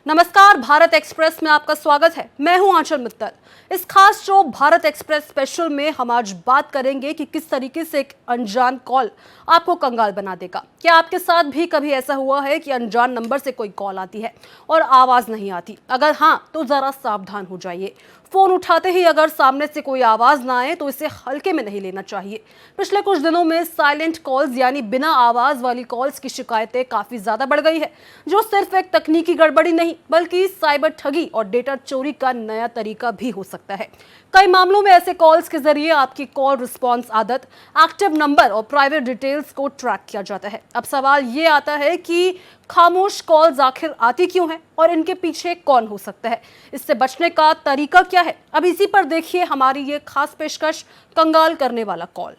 नमस्कार, भारत एक्सप्रेस में आपका स्वागत है। मैं हूं आंचल मित्तल। इस खास शो भारत एक्सप्रेस स्पेशल में हम आज बात करेंगे कि किस तरीके से एक अनजान कॉल आपको कंगाल बना देगा। क्या आपके साथ भी कभी ऐसा हुआ है कि अनजान नंबर से कोई कॉल आती है और आवाज नहीं आती? अगर हाँ, तो जरा सावधान हो जाइए। फोन उठाते ही अगर सामने से कोई आवाज ना आए तो इसे हल्के में नहीं लेना चाहिए। पिछले कुछ दिनों में साइलेंट कॉल्स यानी बिना आवाज वाली कॉल्स की शिकायतें काफी ज्यादा बढ़ गई है, जो सिर्फ एक तकनीकी गड़बड़ी नहीं बल्कि साइबर ठगी और डेटा चोरी का नया तरीका भी हो सकता है। कई मामलों में ऐसे कॉल्स के जरिए आपकी कॉल रिस्पॉन्स आदत, एक्टिव नंबर और प्राइवेट डिटेल्स को ट्रैक किया जाता है। अब सवाल ये आता है कि खामोश कॉल्स आखिर आती क्यों हैं और इनके पीछे कौन हो सकता है? इससे बचने का तरीका क्या है? अब इसी पर देखिए हमारी ये खास पेशकश, कंगाल करने वाला कॉल।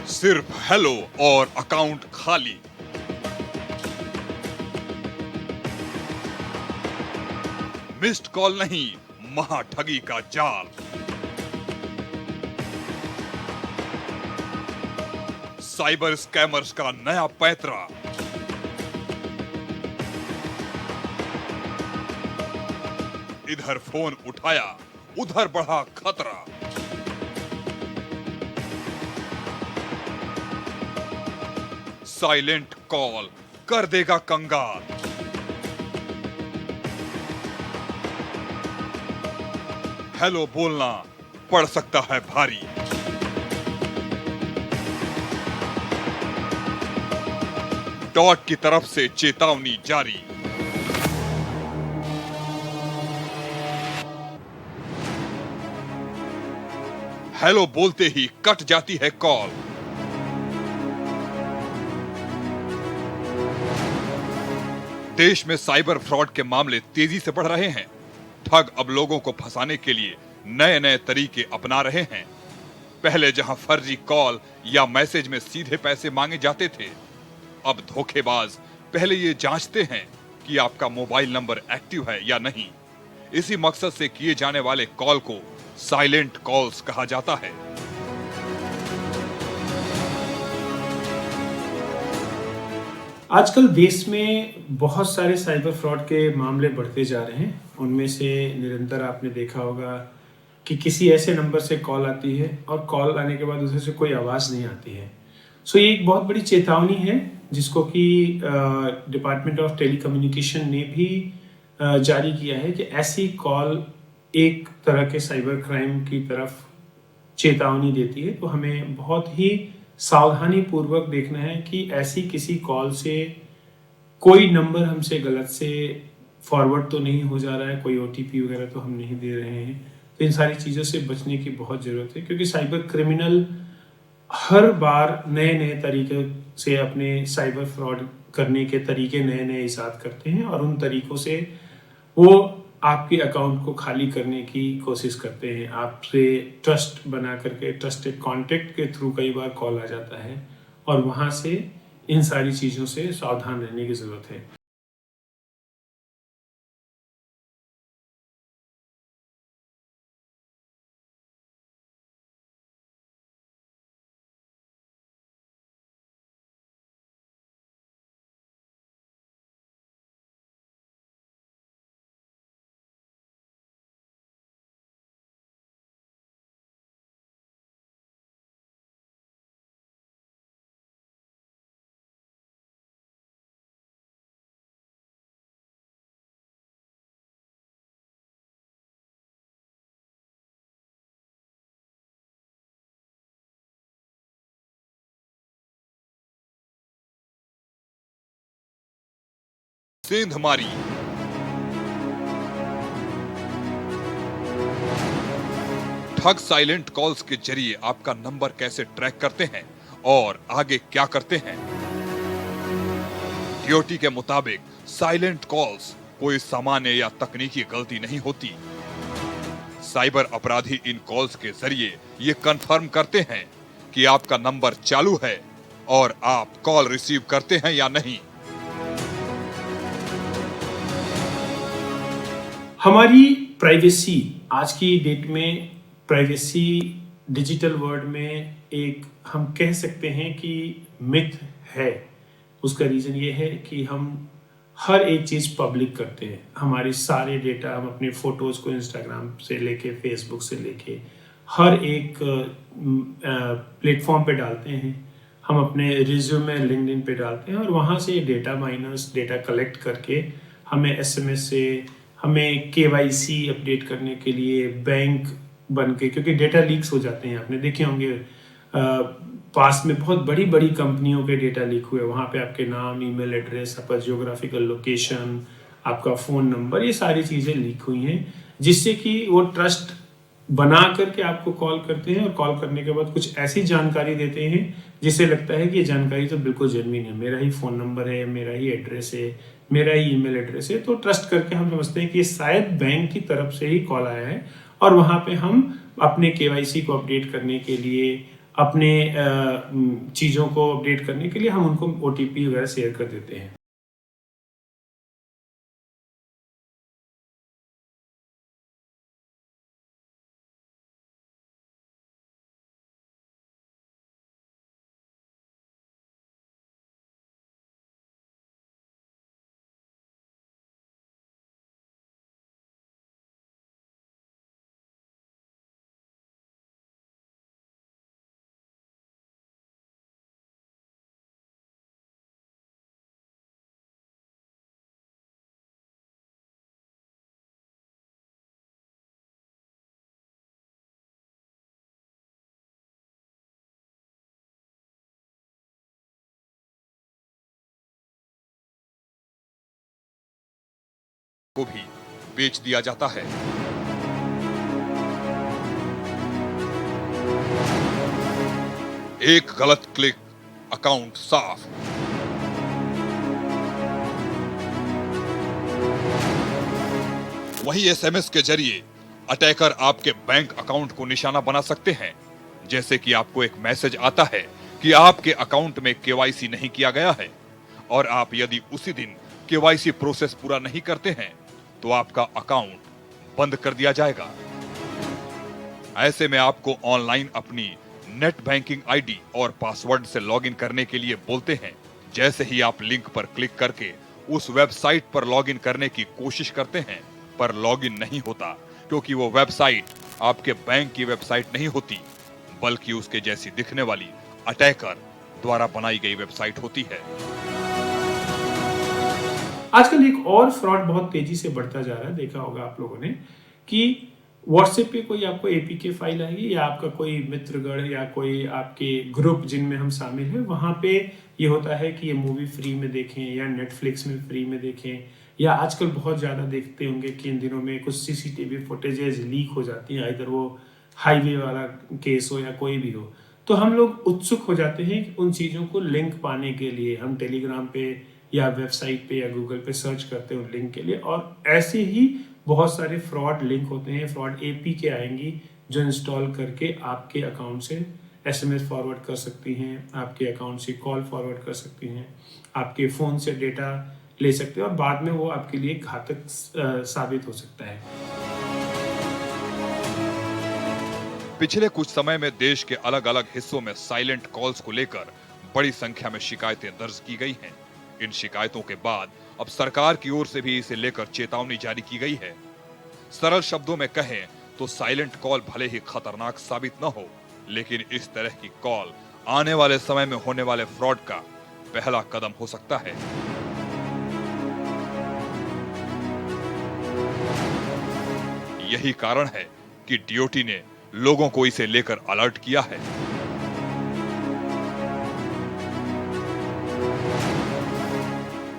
सिर्फ हेलो और अकाउंट खाली। मिस्ड कॉल नहीं, महा ठगी का जाल। साइबर स्कैमर्स का नया पैंतरा। इधर फोन उठाया, उधर बढ़ा खतरा। साइलेंट कॉल कर देगा कंगाल। हेलो बोलना पड़ सकता है भारी। डॉट की तरफ से चेतावनी जारी। हेलो बोलते ही कट जाती है कॉल। देश में साइबर फ्रॉड के मामले तेजी से बढ़ रहे हैं। ठग अब लोगों को फंसाने के लिए नए नए तरीके अपना रहे हैं। पहले जहां फर्जी कॉल या मैसेज में सीधे पैसे मांगे जाते थे, अब धोखेबाज पहले ये जांचते हैं कि आपका मोबाइल नंबर एक्टिव है या नहीं। इसी मकसद से किए जाने वाले कॉल को साइलेंट कॉल्स कहा जाता है। आजकल देश में बहुत सारे साइबर फ्रॉड के मामले बढ़ते जा रहे हैं। उनमें से निरंतर आपने देखा होगा कि किसी ऐसे नंबर से कॉल आती है और कॉल आने के बाद उधर से कोई आवाज़ नहीं आती है। सो ये एक बहुत बड़ी चेतावनी है जिसको कि डिपार्टमेंट ऑफ टेलीकम्युनिकेशन ने भी जारी किया है कि ऐसी कॉल एक तरह के साइबर क्राइम की तरफ चेतावनी देती है। तो हमें बहुत ही सावधानी पूर्वक देखना है कि ऐसी किसी कॉल से कोई नंबर हमसे गलत से फॉरवर्ड तो नहीं हो जा रहा है, कोई ओटीपी वगैरह तो हम नहीं दे रहे हैं। तो इन सारी चीज़ों से बचने की बहुत ज़रूरत है, क्योंकि साइबर क्रिमिनल हर बार नए नए तरीके से अपने साइबर फ्रॉड करने के तरीके नए नए ईजाद करते हैं और उन तरीकों से वो आपके अकाउंट को खाली करने की कोशिश करते हैं। आपसे ट्रस्ट बना करके ट्रस्टेड कॉन्टेक्ट के थ्रू कई बार कॉल आ जाता है और वहाँ से इन सारी चीज़ों से सावधान रहने की ज़रूरत है। सेंध मारी। ठग साइलेंट कॉल्स के जरिए आपका नंबर कैसे ट्रैक करते हैं और आगे क्या करते हैं। डीओटी के मुताबिक साइलेंट कॉल्स कोई सामान्य या तकनीकी गलती नहीं होती। साइबर अपराधी इन कॉल्स के जरिए ये कंफर्म करते हैं कि आपका नंबर चालू है और आप कॉल रिसीव करते हैं या नहीं। हमारी प्राइवेसी आज की डेट में, प्राइवेसी डिजिटल वर्ल्ड में एक हम कह सकते हैं कि मिथ है, उसका रीज़न ये है कि हम हर एक चीज़ पब्लिक करते हैं। हमारे सारे डेटा, हम अपने फ़ोटोज़ को इंस्टाग्राम से लेके फेसबुक से लेके हर एक प्लेटफॉर्म पे डालते हैं। हम अपने रिज्यूमे लिंक्डइन पे डालते हैं और वहाँ से डेटा माइनर्स डेटा कलेक्ट करके हमें एसएमएस से, हमें केवाईसी अपडेट करने के लिए बैंक बन के, क्योंकि डेटा लीक्स हो जाते हैं, आपने देखे होंगे पास में बहुत बड़ी बड़ी कंपनियों के डेटा लीक हुए। वहाँ पे आपके नाम, ईमेल एड्रेस, आपका जियोग्राफिकल लोकेशन, आपका फ़ोन नंबर, ये सारी चीज़ें लीक हुई हैं, जिससे कि वो ट्रस्ट बना करके आपको कॉल करते हैं और कॉल करने के बाद कुछ ऐसी जानकारी देते हैं जिससे लगता है कि ये जानकारी तो बिल्कुल जेन्युइन है, मेरा ही फ़ोन नंबर है, मेरा ही एड्रेस है, मेरा ही ईमेल एड्रेस है। तो ट्रस्ट करके हम समझते हैं कि शायद बैंक की तरफ से ही कॉल आया है और वहाँ पे हम अपने केवाईसी को अपडेट करने के लिए, अपने चीज़ों को अपडेट करने के लिए हम उनको ओटीपी वगैरह शेयर कर देते हैं। को भी बेच दिया जाता है। एक गलत क्लिक, अकाउंट साफ। वहीं एसएमएस के जरिए अटैकर आपके बैंक अकाउंट को निशाना बना सकते हैं। जैसे कि आपको एक मैसेज आता है कि आपके अकाउंट में केवाईसी नहीं किया गया है और आप यदि उसी दिन केवाईसी प्रोसेस पूरा नहीं करते हैं तो आपका अकाउंट बंद कर दिया जाएगा। ऐसे में आपको ऑनलाइन अपनी नेट बैंकिंग आईडी और पासवर्ड से लॉगिन करने के लिए बोलते हैं। जैसे ही आप लिंक पर क्लिक करके उस वेबसाइट पर लॉगिन करने की कोशिश करते हैं, पर लॉगिन नहीं होता, क्योंकि वो वेबसाइट आपके बैंक की वेबसाइट नहीं होती, बल्कि उसके जैसी दिखने वाली अटैकर द्वारा बनाई गई वेबसाइट होती है। आजकल एक और फ्रॉड बहुत तेजी से बढ़ता जा रहा है, देखा होगा आप लोगों ने, कि व्हाट्सएप पे कोई आपको एपीके फाइल आएगी या आपका कोई मित्रगण या कोई आपके ग्रुप जिनमें हम शामिल हैं, वहाँ पे ये होता है कि ये मूवी फ्री में देखें या नेटफ्लिक्स में फ्री में देखें, या आजकल बहुत ज़्यादा देखते होंगे कि इन दिनों में कुछ सीसीटीवी फुटेजेस लीक हो जाती हैं, इधर वो हाईवे वाला केस हो या कोई भी हो, तो हम लोग उत्सुक हो जाते हैं कि उन चीज़ों को लिंक पाने के लिए हम टेलीग्राम पे या वेबसाइट पे या गूगल पे सर्च करते हैं लिंक के लिए, और ऐसे ही बहुत सारे फ्रॉड लिंक होते हैं, फ्रॉड एपीके आएंगी जो इंस्टॉल करके आपके अकाउंट से एसएमएस फॉरवर्ड कर सकती हैं, आपके अकाउंट से कॉल फॉरवर्ड कर सकती हैं, आपके फ़ोन से डेटा ले सकते हैं और बाद में वो आपके लिए घातक साबित हो सकता है। पिछले कुछ समय में देश के अलग अलग हिस्सों में साइलेंट कॉल्स को लेकर बड़ी संख्या में शिकायतें दर्ज की गई हैं। इन शिकायतों के बाद अब सरकार की ओर से भी इसे लेकर चेतावनी जारी की गई है। सरल शब्दों में कहें तो साइलेंट कॉल भले ही खतरनाक साबित न हो, लेकिन इस तरह की कॉल आने वाले समय में होने वाले फ्रॉड का पहला कदम हो सकता है। यही कारण है कि डीओटी ने लोगों को इसे लेकर अलर्ट किया है।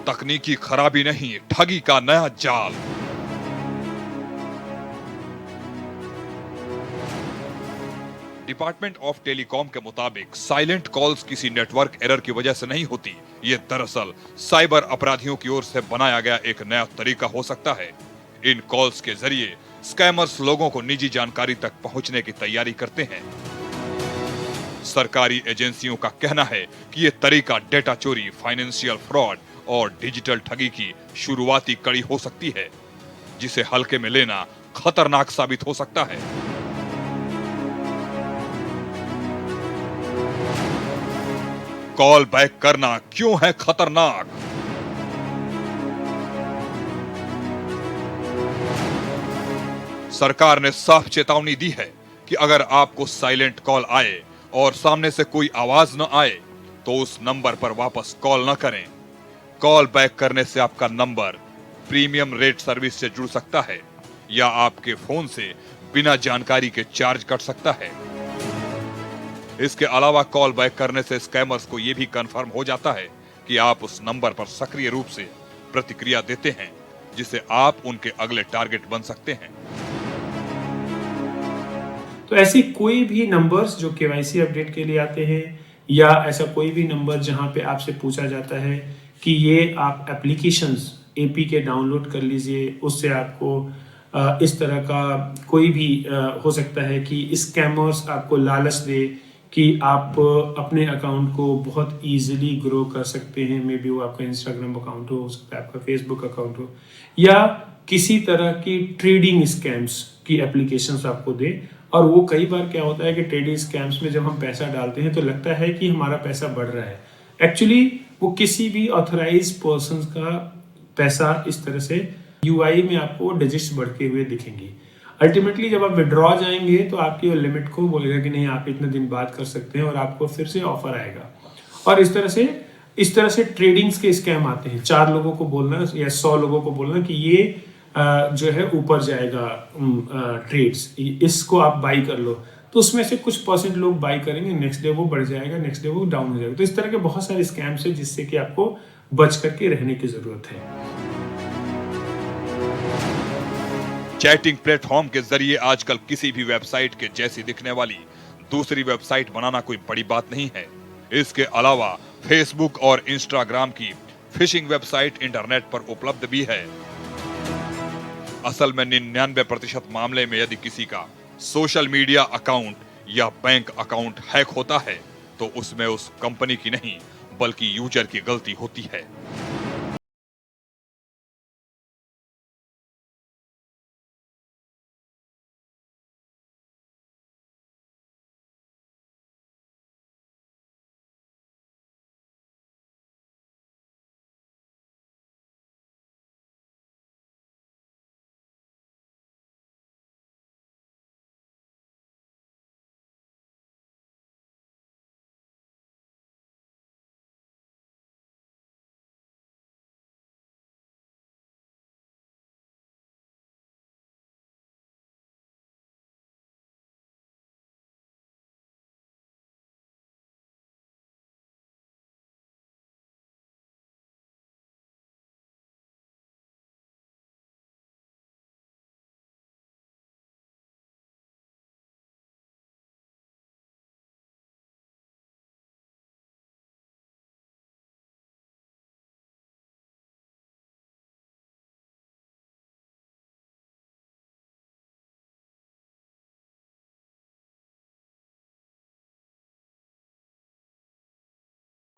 तकनीकी खराबी नहीं, ठगी का नया जाल। डिपार्टमेंट ऑफ टेलीकॉम के मुताबिक साइलेंट कॉल्स किसी नेटवर्क एरर की वजह से नहीं होती। ये दरअसल साइबर अपराधियों की ओर से बनाया गया एक नया तरीका हो सकता है। इन कॉल्स के जरिए स्कैमर्स लोगों को निजी जानकारी तक पहुंचने की तैयारी करते हैं। सरकारी एजेंसियों का कहना है कि यह तरीका डेटा चोरी, फाइनेंशियल फ्रॉड और डिजिटल ठगी की शुरुआती कड़ी हो सकती है, जिसे हल्के में लेना खतरनाक साबित हो सकता है। कॉल बैक करना क्यों है खतरनाक? सरकार ने साफ चेतावनी दी है कि अगर आपको साइलेंट कॉल आए और सामने से कोई आवाज न आए तो उस नंबर पर वापस कॉल न करें। कॉल बैक करने से आपका नंबर प्रीमियम रेट सर्विस से जुड़ सकता है या आपके फोन से बिना जानकारी के चार्ज कट सकता है। इसके अलावा कॉल बैक करने से स्कैमर्स को यह भी कंफर्म हो जाता है कि आप उस नंबर पर सक्रिय रूप से प्रतिक्रिया देते हैं, जिससे आप उनके अगले टारगेट बन सकते हैं। तो ऐसी कोई भी नंबर्स जो केवाईसी अपडेट के लिए आते हैं या ऐसा कोई भी नंबर जहां पे आपसे पूछा जाता है कि ये आप एप्लीकेशंस एपीके डाउनलोड कर लीजिए, उससे आपको इस तरह का कोई भी हो सकता है कि स्कैमर्स आपको लालच दे कि आप अपने अकाउंट को बहुत इजीली ग्रो कर सकते हैं। मे बी वो आपका इंस्टाग्राम अकाउंट हो सकता है आपका फेसबुक अकाउंट हो, या किसी तरह की ट्रेडिंग स्कैम्स की एप्लीकेशंस आपको दे। और वो कई बार क्या होता है कि ट्रेडिंग स्कैम्स में जब हम पैसा डालते हैं तो लगता है कि हमारा पैसा बढ़ रहा है, एक्चुअली वो किसी भी ऑथराइज पर्सन का पैसा इस तरह से यूआई में आपको डिजिट्स बढ़ते हुए दिखेंगी। अल्टीमेटली जब आप विड्रॉ जाएंगे तो आपकी लिमिट को बोलेगा कि नहीं, आप इतने दिन बाद कर सकते हैं और आपको फिर से ऑफर आएगा। और इस तरह से ट्रेडिंग्स के स्कैम आते हैं। 4 लोगों को बोलना या 100 लोगों को बोलना कि ये जो है ऊपर जाएगा ट्रेड्स, इसको आप बाई कर लो, तो उसमें से कुछ परसेंट लोग बाई करेंगे, नेक्स्ट डे वो बढ़ जाएगा, नेक्स्ट डे वो डाउन हो जाएगा। तो इस तरह के बहुत सारे स्कैम्स हैं जिससे कि आपको बच करके रहने की जरूरत है। चैटिंग प्लेटफॉर्म के जरिए आजकल किसी भी वेबसाइट के जैसी दिखने वाली दूसरी वेबसाइट बनाना कोई बड़ी बात नहीं है। इसके अलावा फेसबुक और इंस्टाग्राम की फिशिंग वेबसाइट इंटरनेट पर उपलब्ध भी है। असल में 99% मामले में यदि किसी का सोशल मीडिया अकाउंट या बैंक अकाउंट हैक होता है तो उसमें उस कंपनी की नहीं बल्कि यूजर की गलती होती है।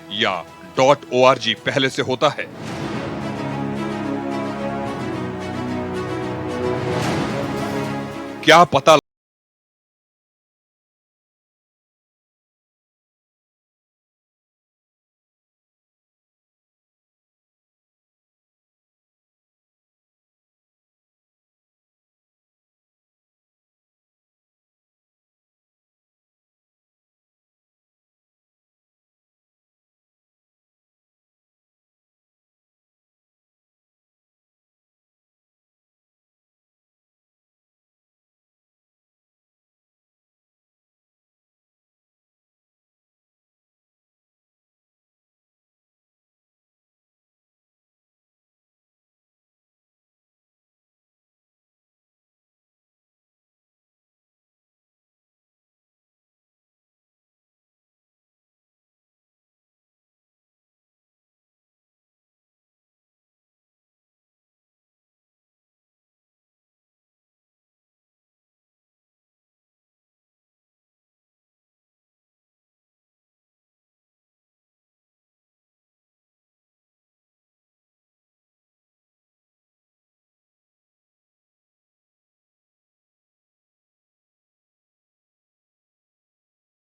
या .org पहले से होता है। क्या पता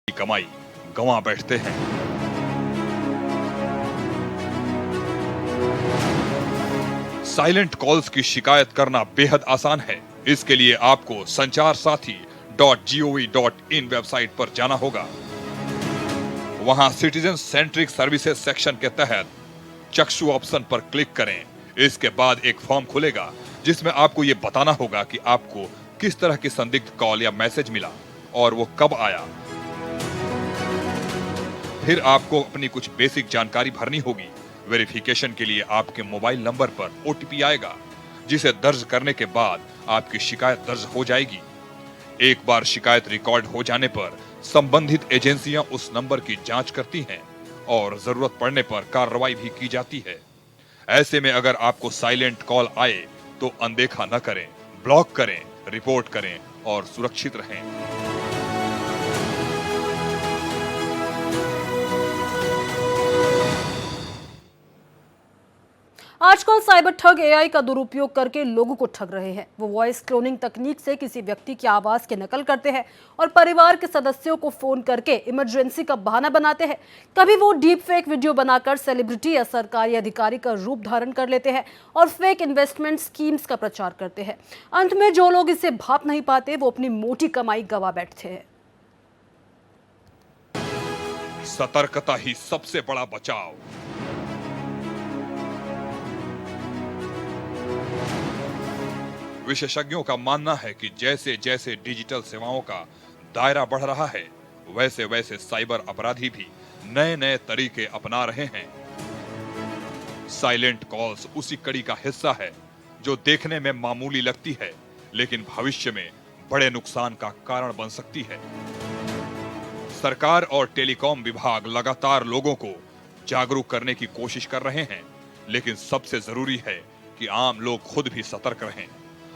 कमाई गंवा बैठते हैं। साइलेंट कॉल्स की शिकायत करना बेहद आसान है। इसके लिए आपको sancharsaathi.gov.in वेबसाइट पर जाना होगा। वहां सिटीजन सेंट्रिक सर्विसेज सेक्शन के तहत चक्षु ऑप्शन पर क्लिक करें। इसके बाद एक फॉर्म खुलेगा जिसमें आपको ये बताना होगा कि आपको किस तरह की संदिग्ध कॉल या मैसेज मिला और वो कब आया। फिर आपको अपनी कुछ बेसिक जानकारी भरनी होगी। वेरिफिकेशन के लिए आपके मोबाइल नंबर पर ओटीपी आएगा, जिसे दर्ज करने के बाद आपकी शिकायत दर्ज हो जाएगी। एक बार शिकायत रिकॉर्ड हो जाने पर संबंधित एजेंसियां उस नंबर की जांच करती हैं और जरूरत पड़ने पर कार्रवाई भी की जाती है। ऐसे में अगर आपको साइलेंट कॉल आए तो अनदेखा न करें, ब्लॉक करें, रिपोर्ट करें और सुरक्षित रहें। आजकल साइबर ठग एआई का दुरुपयोग करके लोगों को ठग रहे हैं। वो वॉइस क्लोनिंग तकनीक से किसी व्यक्ति की आवाज की नकल करते हैं और परिवार के सदस्यों को फोन करके इमरजेंसी का बहाना बनाते हैं। कभी वो डीप फेक वीडियो बनाकर सेलिब्रिटी या सरकारी अधिकारी का रूप धारण कर लेते हैं और फेक इन्वेस्टमेंट स्कीम्स का प्रचार करते हैं। अंत में जो लोग इसे भाप नहीं पाते वो अपनी मोटी कमाई गवा बैठते हैं। सतर्कता ही सबसे बड़ा बचाव। विशेषज्ञों का मानना है कि जैसे जैसे डिजिटल सेवाओं का दायरा बढ़ रहा है, वैसे वैसे साइबर अपराधी भी नए नए तरीके अपना रहे हैं। साइलेंट कॉल्स उसी कड़ी का हिस्सा है जो देखने में मामूली लगती है, लेकिन भविष्य में बड़े नुकसान का कारण बन सकती है। सरकार और टेलीकॉम विभाग लगातार लोगों को जागरूक करने की कोशिश कर रहे हैं, लेकिन सबसे जरूरी है कि आम लोग खुद भी सतर्क रहें,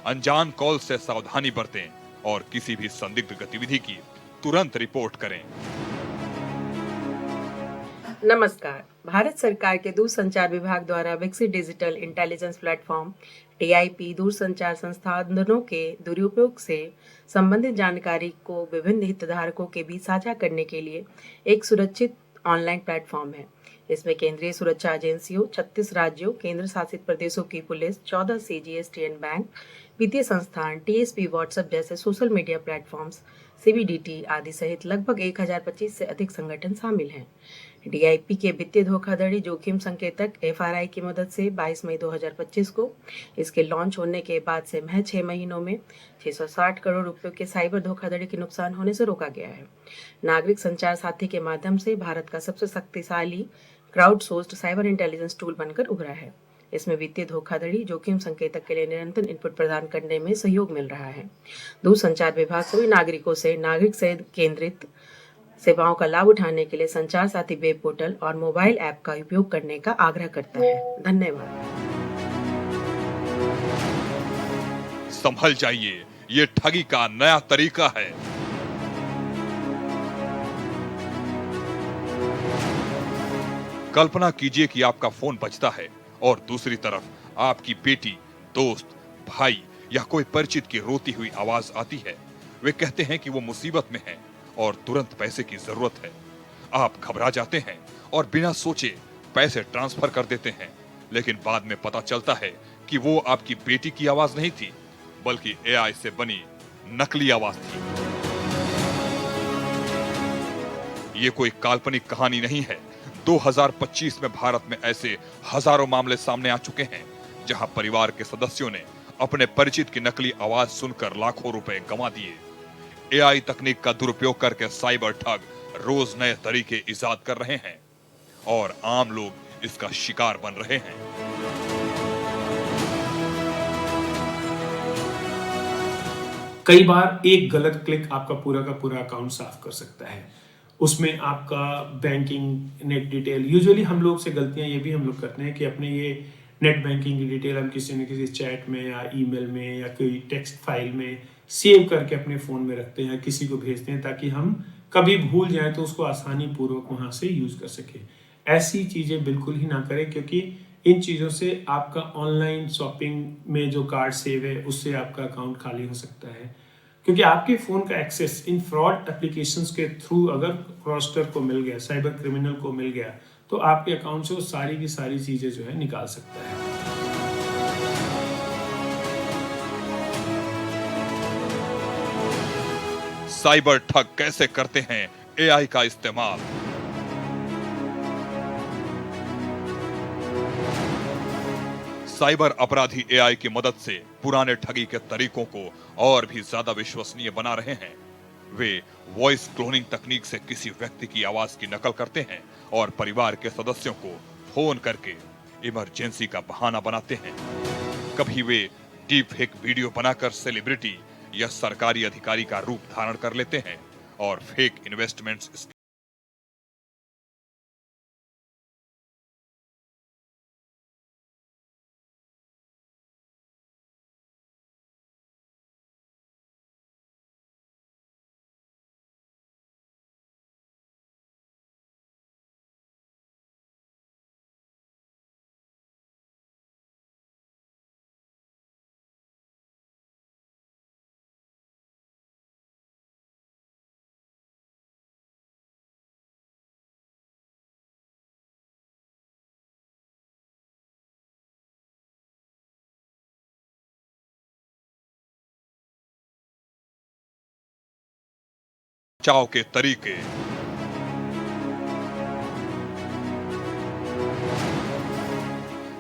अनजान कॉल से सावधानी बरतें और किसी भी संदिग्ध गतिविधि की तुरंत रिपोर्ट करें। नमस्कार। भारत सरकार के दूरसंचार विभाग द्वारा विकसित डिजिटल इंटेलिजेंस प्लेटफॉर्म टीआईपी दूरसंचार संसाधनों के दुरुपयोग से संबंधित जानकारी को विभिन्न हितधारकों के बीच साझा करने के लिए एक सुरक्षित ऑनलाइन प्लेटफॉर्म है। इसमें केंद्रीय सुरक्षा एजेंसियों, 36 राज्यों, केंद्र शासित प्रदेशों की पुलिस, 14 सीजीएसटीएन बैंक, वित्तीय संस्थान, टीएसपी, व्हाट्सएप जैसे सोशल मीडिया प्लेटफॉर्म्स, सीबीडीटी आदि सहित लगभग 1025 से अधिक संगठन शामिल हैं। डीआईपी के वित्तीय धोखाधड़ी जोखिम संकेतक एफआरआई की मदद से 22 मई 2025 को इसके लॉन्च होने के बाद से महज 6 महीनों में 660 करोड़ रुपयों के साइबर धोखाधड़ी के नुकसान होने से रोका गया है। नागरिक संचार साथी के माध्यम से भारत का सबसे शक्तिशाली क्राउडसोर्स्ड साइबर इंटेलिजेंस टूल बनकर उभरा है। इसमें वित्तीय धोखाधड़ी जोखिम संकेतक के लिए निरंतर इनपुट प्रदान करने में सहयोग मिल रहा है। दूरसंचार विभाग सभी नागरिकों से नागरिक से केंद्रित सेवाओं का लाभ उठाने के लिए संचार साथी वेब पोर्टल और मोबाइल ऐप का उपयोग करने का आग्रह करता है। धन्यवाद। संभल जाइए, ये ठगी का नया तरीका है। कल्पना कीजिए कि आपका फोन बजता है और दूसरी तरफ आपकी बेटी, दोस्त, भाई या कोई परिचित की रोती हुई आवाज आती है। वे कहते हैं कि वो मुसीबत में हैं और तुरंत पैसे की जरूरत है। आप घबरा जाते हैं और बिना सोचे पैसे ट्रांसफर कर देते हैं, लेकिन बाद में पता चलता है कि वो आपकी बेटी की आवाज नहीं थी, बल्कि एआई से बनी नकली आवाज थी। ये कोई काल्पनिक कहानी नहीं है। 2025 में भारत में ऐसे हजारों मामले सामने आ चुके हैं जहां परिवार के सदस्यों ने अपने परिचित की नकली आवाज सुनकर लाखों रुपए गंवा दिए। एआई तकनीक का दुरुपयोग करके साइबर ठग रोज नए तरीके इजाद कर रहे हैं और आम लोग इसका शिकार बन रहे हैं। कई बार एक गलत क्लिक आपका पूरा का पूरा अकाउंट साफ कर सकता है। उसमें आपका बैंकिंग नेट डिटेल, यूजुअली हम लोग से गलतियां ये भी हम लोग करते हैं कि अपने ये नेट बैंकिंग की डिटेल हम किसी न किसी चैट में या ईमेल में या कोई टेक्स्ट फाइल में सेव करके अपने फ़ोन में रखते हैं, किसी को भेजते हैं ताकि हम कभी भूल जाएं तो उसको आसानी पूर्वक वहाँ से यूज़ कर सके। ऐसी चीज़ें बिल्कुल ही ना करें, क्योंकि इन चीज़ों से आपका ऑनलाइन शॉपिंग में जो कार्ड सेव है उससे आपका अकाउंट खाली हो सकता है, क्योंकि आपके फ़ोन का एक्सेस इन फ्रॉड एप्लीकेशंस के थ्रू अगर फ्रॉडस्टर को मिल गया, साइबर क्रिमिनल को मिल गया, तो आपके अकाउंट से वो सारी की सारी चीज़ें जो है निकाल सकता है। साइबर ठग कैसे करते हैं एआई का इस्तेमाल। साइबर अपराधी एआई की मदद से पुराने ठगी के तरीकों को और भी ज्यादा विश्वसनीय बना रहे हैं। वे वॉइस क्लोनिंग तकनीक से किसी व्यक्ति की आवाज की नकल करते हैं और परिवार के सदस्यों को फोन करके इमरजेंसी का बहाना बनाते हैं। कभी वे डीप फेक वीडियो बनाकर सेलिब्रिटी या सरकारी अधिकारी का रूप धारण कर लेते हैं और फेक इन्वेस्टमेंट्स बचाव के तरीके।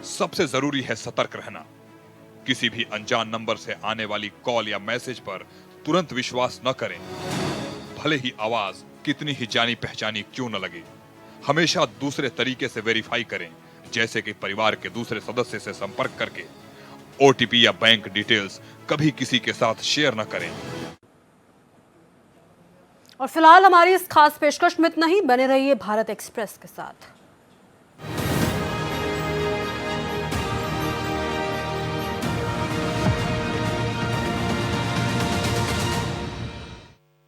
सबसे जरूरी है सतर्क रहना। किसी भी अनजान नंबर से आने वाली कॉल या मैसेज पर तुरंत विश्वास न करें, भले ही आवाज कितनी ही जानी पहचानी क्यों न लगे। हमेशा दूसरे तरीके से वेरीफाई करें, जैसे कि परिवार के दूसरे सदस्य से संपर्क करके। ओटीपी या बैंक डिटेल्स कभी किसी के साथ शेयर न करें। और फिलहाल हमारी इस खास पेशकश में इतना ही। बने रहिए भारत एक्सप्रेस के साथ।